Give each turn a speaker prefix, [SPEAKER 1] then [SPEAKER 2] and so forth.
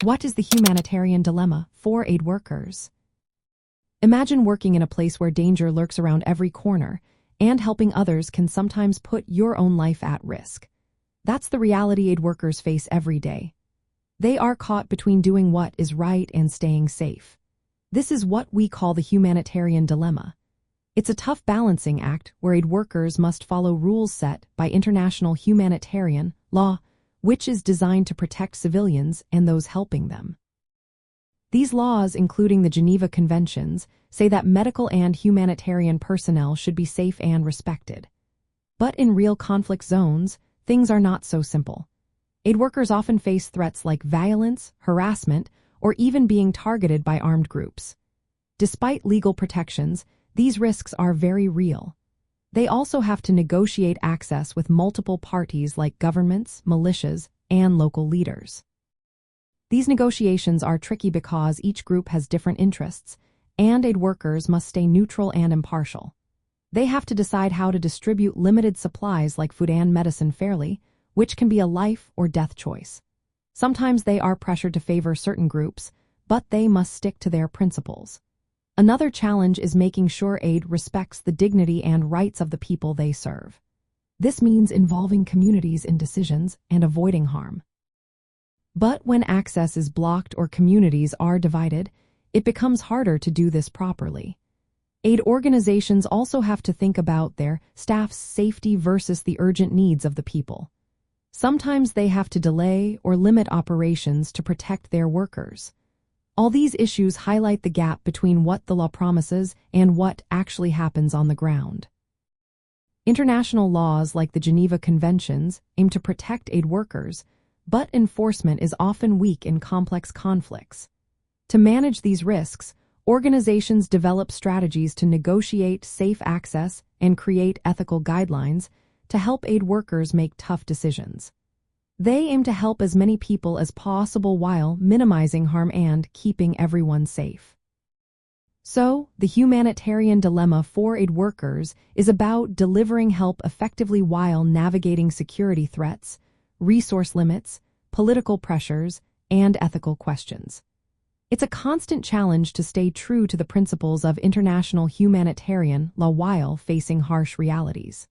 [SPEAKER 1] What is the humanitarian dilemma for aid workers? Imagine working in a place where danger lurks around every corner, and helping others can sometimes put your own life at risk. That's the reality aid workers face every day. They are caught between doing what is right and staying safe. This is what we call the humanitarian dilemma. It's a tough balancing act where aid workers must follow rules set by international humanitarian law, which is designed to protect civilians and those helping them. These laws, including the Geneva Conventions, say that medical and humanitarian personnel should be safe and respected. But in real conflict zones, things are not so simple. Aid workers often face threats like violence, harassment, or even being targeted by armed groups. Despite legal protections, these risks are very real. They also have to negotiate access with multiple parties like governments, militias, and local leaders. These negotiations are tricky because each group has different interests, and aid workers must stay neutral and impartial. They have to decide how to distribute limited supplies like food and medicine fairly, which can be a life or death choice. Sometimes they are pressured to favor certain groups, but they must stick to their principles. Another challenge is making sure aid respects the dignity and rights of the people they serve. This means involving communities in decisions and avoiding harm. But when access is blocked or communities are divided, it becomes harder to do this properly. Aid organizations also have to think about their staff's safety versus the urgent needs of the people. Sometimes they have to delay or limit operations to protect their workers. All these issues highlight the gap between what the law promises and what actually happens on the ground. International laws like the Geneva Conventions aim to protect aid workers, but enforcement is often weak in complex conflicts. To manage these risks, organizations develop strategies to negotiate safe access and create ethical guidelines to help aid workers make tough decisions. They aim to help as many people as possible while minimizing harm and keeping everyone safe. So, the humanitarian dilemma for aid workers is about delivering help effectively while navigating security threats, resource limits, political pressures, and ethical questions. It's a constant challenge to stay true to the principles of international humanitarian law while facing harsh realities.